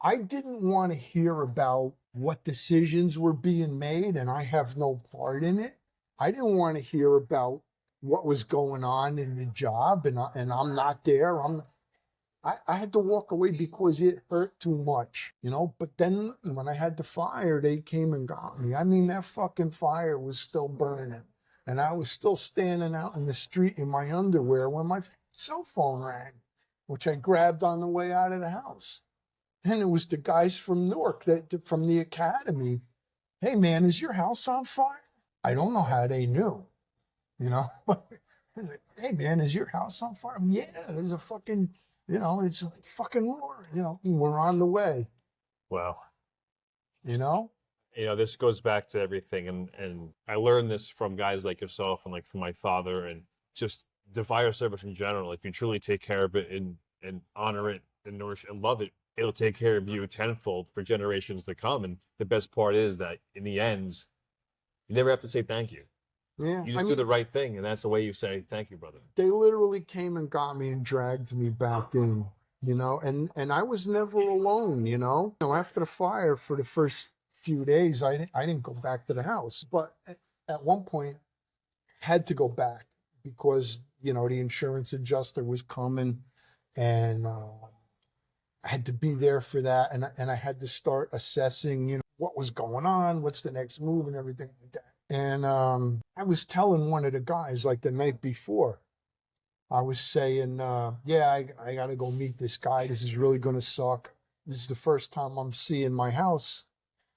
I didn't want to hear about what decisions were being made and I have no part in it. I didn't want to hear about what was going on in the job and I'm not there. I had to walk away because it hurt too much, you know. But then when I had the fire, they came and got me. I mean, that fucking fire was still burning. And I was still standing out in the street in my underwear when my cell phone rang, which I grabbed on the way out of the house. And it was the guys from Newark, from the academy. Hey, man, is your house on fire? I don't know how they knew, you know. Hey, man, is your house on fire? Yeah, there's a fucking... You know, it's a fucking war. You know, we're on the way. Wow. You know? This goes back to everything. And I learned this from guys like yourself and like from my father and just the fire service in general. If you truly take care of it and honor it and nourish it and love it, it'll take care of you tenfold for generations to come. And the best part is that in the end, you never have to say thank you. Yeah. You just do the right thing, and that's the way you say, thank you, brother. They literally came and got me and dragged me back in, you know, and I was never alone, you know. After the fire for the first few days, I didn't go back to the house. But at one point, had to go back because the insurance adjuster was coming, and I had to be there for that, and I had to start assessing, what was going on, what's the next move, and everything like that. And I was telling one of the guys, like the night before, I was saying, yeah, I got to go meet this guy. This is really going to suck. This is the first time I'm seeing my house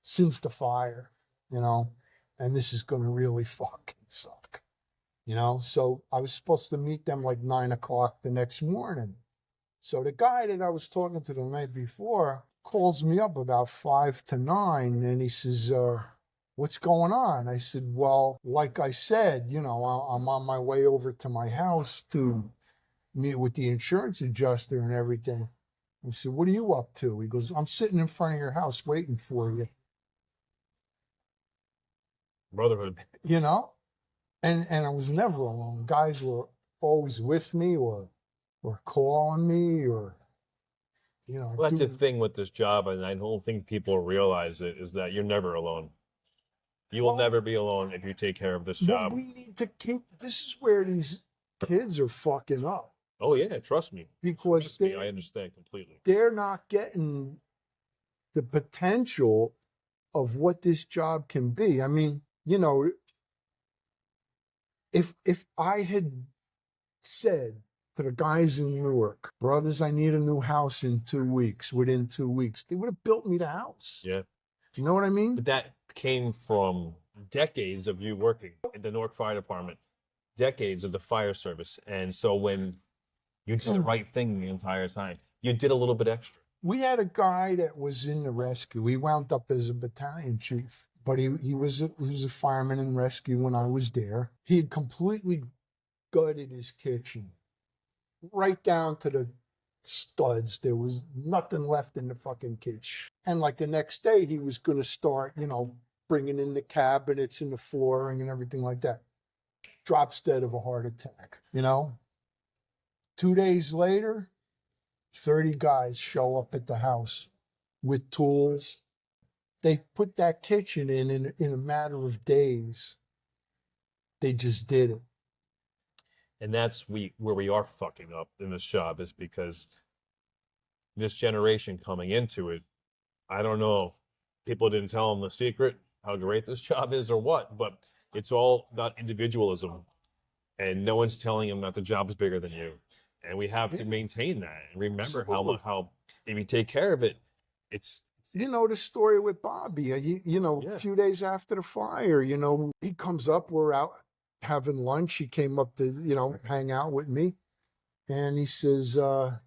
since the fire, and this is going to really fucking suck, So I was supposed to meet them like 9 o'clock the next morning. So the guy that I was talking to the night before calls me up about 5 to 9, and he says, what's going on? I said, well, like I said, I'm on my way over to my house to meet with the insurance adjuster and everything. I said, what are you up to? He goes, I'm sitting in front of your house waiting for you. Brotherhood. And I was never alone. Guys were always with me or calling me or, Well, that's the thing with this job, and I don't think people realize it, is that you're never alone. You will never be alone if you take care of this job. We need to this is where these kids are fucking up. Oh, yeah, trust me. Because I understand completely. They're not getting the potential of what this job can be. I mean, if I had said to the guys in Newark, brothers, I need a new house in 2 weeks, within 2 weeks, they would have built me the house. Yeah. You know what I mean? But that came from decades of you working in the Newark Fire Department, decades of the fire service. And so when you did the right thing the entire time, you did a little bit extra. We had a guy that was in the rescue. He wound up as a battalion chief, but he was a fireman in rescue when I was there. He had completely gutted his kitchen, right down to the studs. There was nothing left in the fucking kitchen. And like the next day, he was going to start, bringing in the cabinets and the flooring and everything like that. Drops dead of a heart attack, 2 days later, 30 guys show up at the house with tools. They put that kitchen in a matter of days. They just did it. And that's where we are fucking up in this job, is because this generation coming into it, I don't know if people didn't tell them the secret, how great this job is or what, but it's all about individualism. And no one's telling them that the job is bigger than you. And we have to maintain that and remember how if you take care of it, it's the story with Bobby, a few days after the fire, he comes up, we're out having lunch. He came up to, hang out with me. And he says, the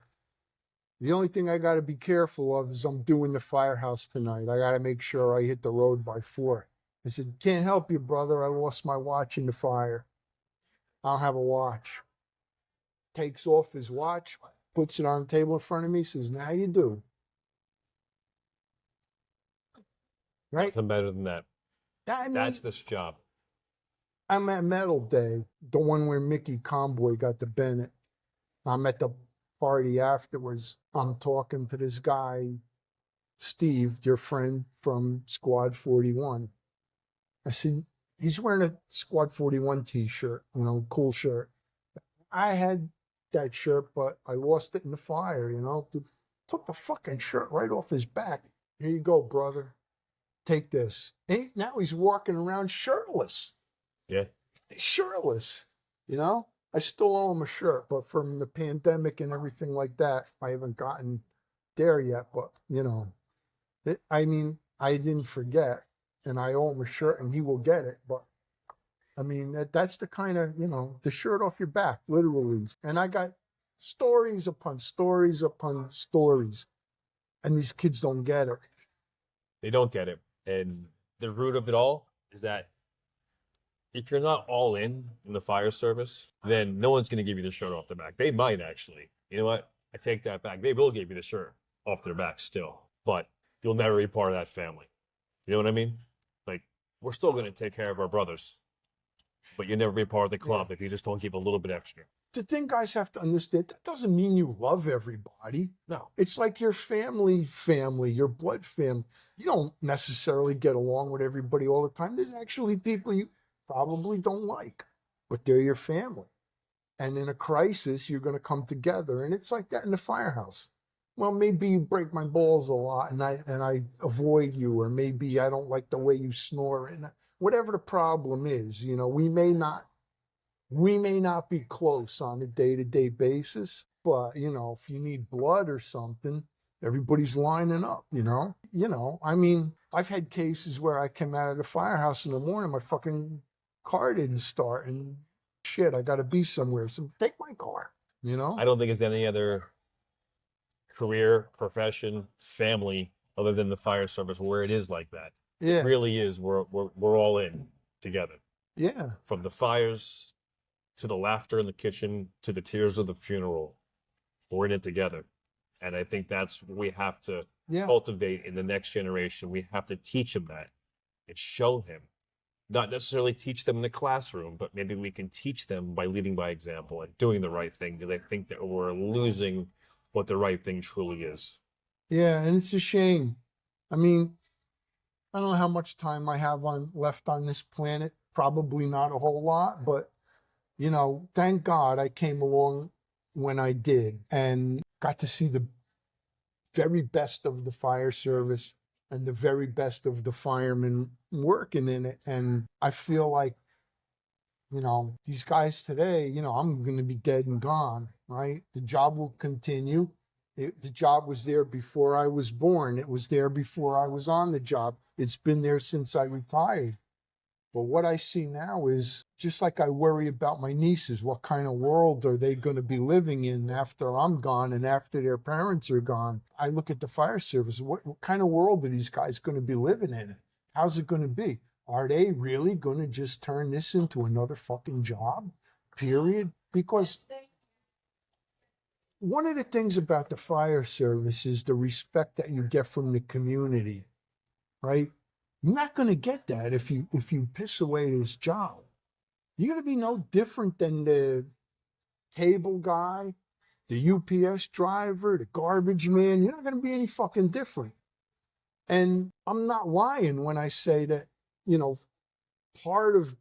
only thing I got to be careful of is I'm doing the firehouse tonight. I got to make sure I hit the road by 4. I said, can't help you, brother. I lost my watch in the fire. I don't have a watch. Takes off his watch, puts it on the table in front of me, says, now you do. Right? nothing better than that. That's this job. I'm at Metal Day, the one where Mickey Conboy got the Bennett. I'm at the party afterwards. I'm talking to this guy, Steve, your friend from Squad 41. I said, he's wearing a Squad 41 t-shirt, cool shirt. I had that shirt, but I lost it in the fire, Took the fucking shirt right off his back. Here you go, brother. Take this. And now he's walking around shirtless. Yeah. Shirtless, I still owe him a shirt, but from the pandemic and everything like that, I haven't gotten there yet. But, I didn't forget, and I owe him a shirt, and he will get it. But, that's the kind of, the shirt off your back, literally. And I got stories upon stories upon stories, and these kids don't get it. They don't get it. And the root of it all is that if you're not all in the fire service, then no one's going to give you the shirt off their back. They might actually. You know what? I take that back. They will give you the shirt off their back still, but you'll never be part of that family. You know what I mean? Like, we're still going to take care of our brothers, but you'll never be part of the club if you just don't give a little bit extra. The thing guys have to understand, that doesn't mean you love everybody. No. It's like your family, your blood family. You don't necessarily get along with everybody all the time. There's actually people you probably don't like, but they're your family. And in a crisis, you're going to come together. And it's like that in the firehouse. Well, maybe you break my balls a lot and I avoid you, or maybe I don't like the way you snore. And whatever the problem is, you know, we may not be close on a day-to-day basis, but you know, if you need blood or something, everybody's lining up, you know? I mean, I've had cases where I came out of the firehouse in the morning, my fucking car didn't start, and shit, I gotta be somewhere. So take my car, you know? I don't think there's any other career, profession, family other than the fire service where it is like that. Yeah. It really is. We're all in together. Yeah. From the fires to the laughter in the kitchen to the tears of the funeral, we're in it together. And I think that's what we have to cultivate in the next generation. We have to teach them that and show him. Not necessarily teach them in the classroom, but maybe we can teach them by leading by example and doing the right thing. Do they think that we're losing what the right thing truly is? Yeah, and it's a shame. I mean, I don't know how much time I have left on this planet. Probably not a whole lot, but you know, thank God I came along when I did and got to see the very best of the fire service and the very best of the firemen working in it. And I feel like, you know, these guys today, you know, I'm going to be dead and gone, right? The job will continue. The job was there before I was born. It was there before I was on the job. It's been there since I retired. But what I see now is just like I worry about my nieces. What kind of world are they going to be living in after I'm gone and after their parents are gone? I look at the fire service. What kind of world are these guys going to be living in? How's it going to be? Are they really going to just turn this into another fucking job? Period? Because one of the things about the fire service is the respect that you get from the community, right? You're not going to get that if you piss away this job. You're going to be no different than the cable guy, the UPS driver, the garbage man. You're not going to be any fucking different. And I'm not lying when I say that, you know, part of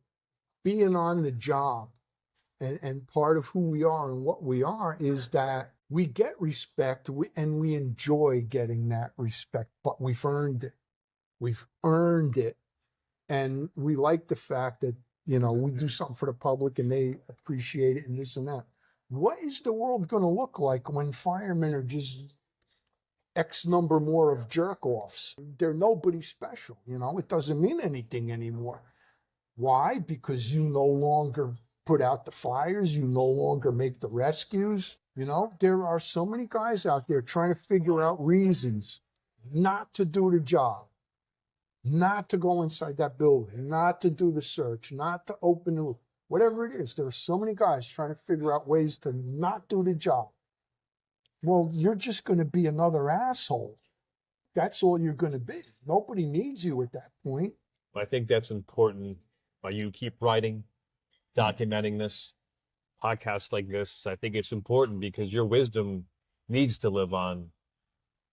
being on the job and part of who we are and what we are is that we get respect and we enjoy getting that respect, but we've earned it. We've earned it. And we like the fact that, you know, we do something for the public and they appreciate it and this and that. What is the world going to look like when firemen are just X number more of jerk-offs? They're nobody special, you know? It doesn't mean anything anymore. Why? Because you no longer put out the fires. You no longer make the rescues. You know, there are so many guys out there trying to figure out reasons not to do the job. Not to go inside that building, not to do the search, not to open the, whatever it is. There are so many guys trying to figure out ways to not do the job. Well, you're just going to be another asshole. That's all you're going to be. Nobody needs you at that point. I think that's important. You keep writing, documenting this, podcasts like this. I think it's important because your wisdom needs to live on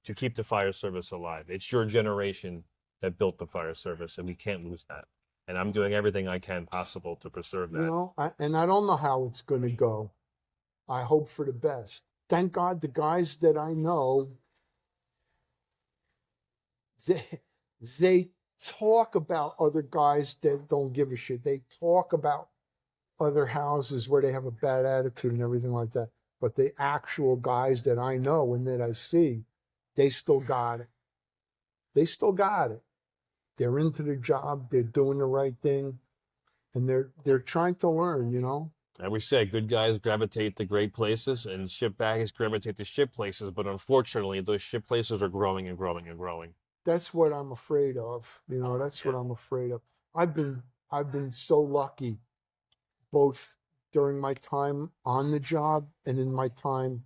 to keep the fire service alive. It's your generation that built the fire service, and we can't lose that. And I'm doing everything I can possible to preserve that. You know, I don't know how it's going to go. I hope for the best. Thank God the guys that I know, they talk about other guys that don't give a shit. They talk about other houses where they have a bad attitude and everything like that. But the actual guys that I know and that I see, they still got it. They still got it. They're into their job. They're doing the right thing. And they're trying to learn, you know? And we say good guys gravitate to great places and shit bags gravitate to shit places. But unfortunately, those shit places are growing and growing and growing. That's what I'm afraid of. You know, that's what I'm afraid of. I've been so lucky, both during my time on the job and in my time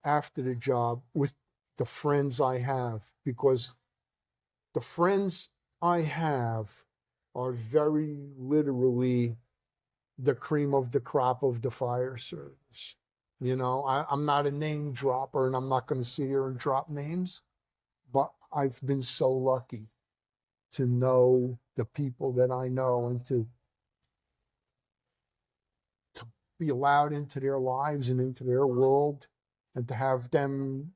after the job with the friends I have, because the friends I have are very literally the cream of the crop of the fire service. You know, I'm not a name dropper and I'm not going to sit here and drop names, but I've been so lucky to know the people that I know and to be allowed into their lives and into their world, and to have them,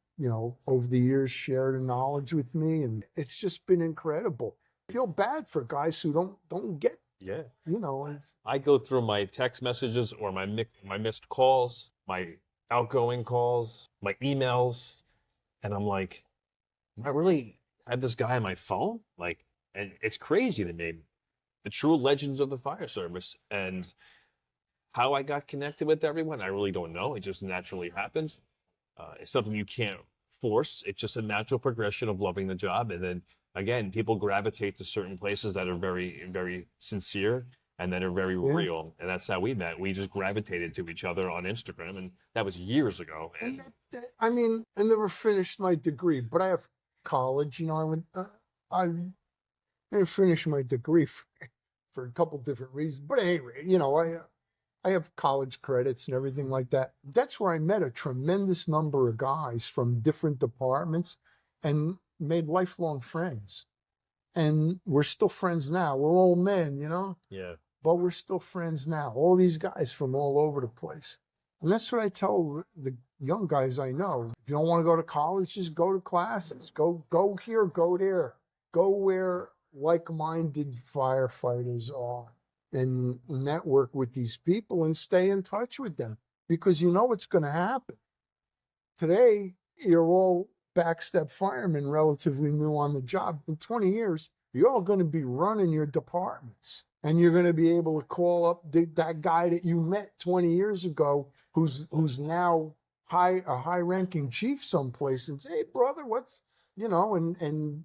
over the years share the knowledge with me. And it's just been incredible. I feel bad for guys who don't get, Yeah. it's, I go through my text messages or my missed calls, my outgoing calls, my emails, and I'm like, I really had this guy on my phone? Like, and it's crazy to me. The true legends of the fire service, and how I got connected with everyone, I really don't know. It just naturally happened. It's something you can't force. It's just a natural progression of loving the job. And then again, people gravitate to certain places that are very, very sincere and that are very real. And that's how we met. We just gravitated to each other on Instagram, and that was years ago. And I mean, I never finished my degree, but I have college. I didn't finish my degree for a couple different reasons. But anyway, I have college credits and everything like that. That's where I met a tremendous number of guys from different departments and made lifelong friends. And we're still friends now. We're old men, yeah, but we're still friends now. All these guys from all over the place. And that's what I tell the young guys I know. If you don't want to go to college, just go to classes. Go here, go there. Go where like-minded firefighters are, and network with these people and stay in touch with them, because you know what's going to happen. Today, you're all backstep firemen, relatively new on the job. In 20 years, you're all going to be running your departments, and you're going to be able to call up that guy that you met 20 years ago, who's now a high-ranking chief someplace, and say, "Hey, brother, what's," and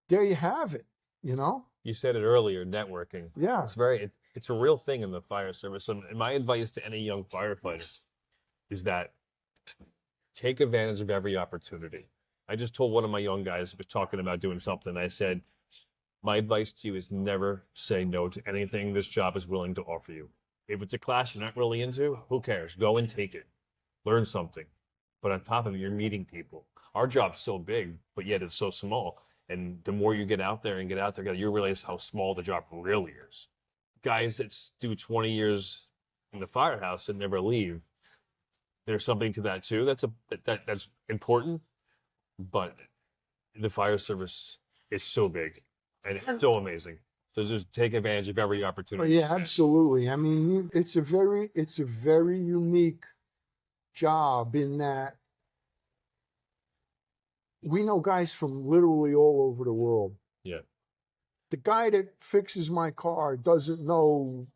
there you have it, You said it earlier, networking. Yeah. It's a real thing in the fire service. And my advice to any young firefighter is that take advantage of every opportunity. I just told one of my young guys who was talking about doing something. I said, my advice to you is never say no to anything this job is willing to offer you. If it's a class you're not really into, who cares? Go and take it. Learn something. But on top of it, you're meeting people. Our job's so big, but yet it's so small. And the more you get out there, you realize how small the job really is. Guys that do 20 years in the firehouse and never leave, there's something to that too. That's important. But the fire service is so big and it's so amazing. So just take advantage of every opportunity. Oh, yeah, absolutely. I mean, it's a very unique job in that we know guys from literally all over the world. Yeah. The guy that fixes my car doesn't know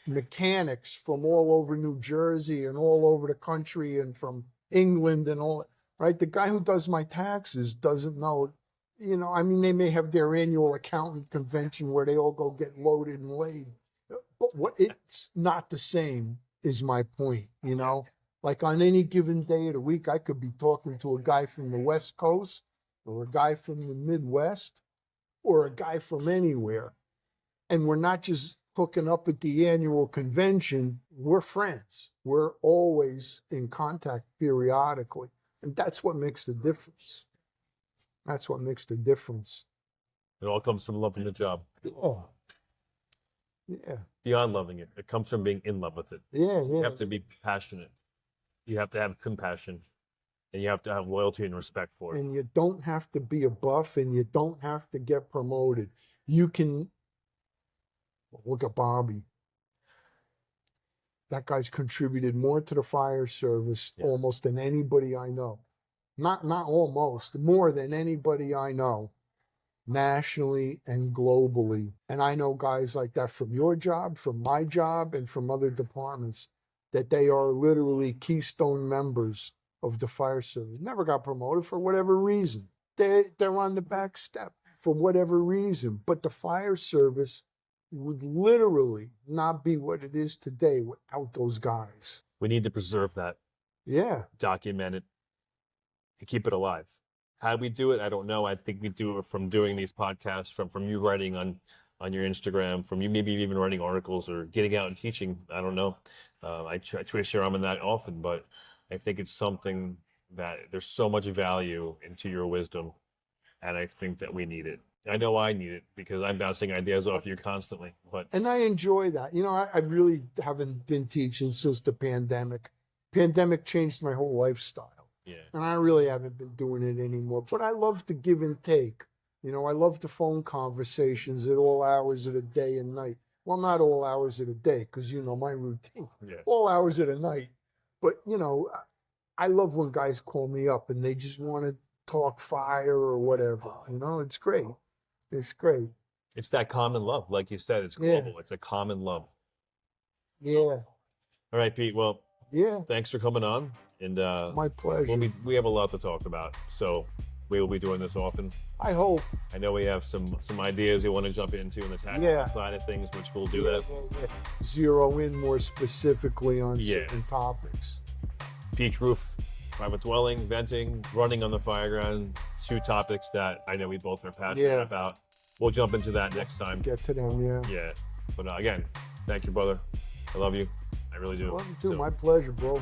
mechanics from all over New Jersey and all over the country and from England and all, right? The guy who does my taxes doesn't know, they may have their annual accountant convention where they all go get loaded and laid. But it's not the same is my point, Like on any given day of the week, I could be talking to a guy from the West Coast or a guy from the Midwest or a guy from anywhere. And we're not just hooking up at the annual convention. We're friends. We're always in contact periodically. And that's what makes the difference. That's what makes the difference. It all comes from loving the job. Oh, yeah. Beyond loving it, it comes from being in love with it. Yeah. You have to be passionate. You have to have compassion, and you have to have loyalty and respect for it. And you don't have to be a buff, and you don't have to get promoted. You can look at Bobby. That guy's contributed more to the fire service almost than anybody I know. Not almost, more than anybody I know, nationally and globally. And I know guys like that from your job, from my job, and from other departments, that they are literally keystone members of the fire service. Never got promoted for whatever reason. They're on the back step for whatever reason. But the fire service would literally not be what it is today without those guys. We need to preserve that. Yeah. Document it and keep it alive. How we do it, I don't know. I think we do it from doing these podcasts, from you writing on your Instagram, from you maybe even writing articles or getting out and teaching. I don't know. I twist your arm in that often, but I think it's something that there's so much value into your wisdom, and I think that we need it. I know I need it because I'm bouncing ideas off you constantly. But And I enjoy that. You know, I really haven't been teaching since the pandemic. Pandemic changed my whole lifestyle. yeah, And I really haven't been doing it anymore. But I love to give and take. You know, I love the phone conversations at all hours of the day and night. Well, not all hours of the day, because you know my routine. yeah. All hours of the night. But, you know, I love when guys call me up and they just want to talk fire or whatever. You know, it's great. It's great. It's that common love, like you said. It's Yeah. global. It's a common love. Yeah. All right, Pete. Well, Yeah. thanks for coming on, and My pleasure. we have a lot to talk about, so we will be doing this often. I hope. I know we have some ideas we want to jump into in the tactical Yeah. side of things, which we'll do that. Yeah. Zero in more specifically on Yeah. certain topics. Peaked roof, private dwelling, venting, running on the fire ground, 2 topics that I know we both are passionate Yeah. about. We'll jump into that next time. Get to them, yeah. Yeah, but again, thank you, brother. I love you. I really do. Love you too. So, My pleasure, bro.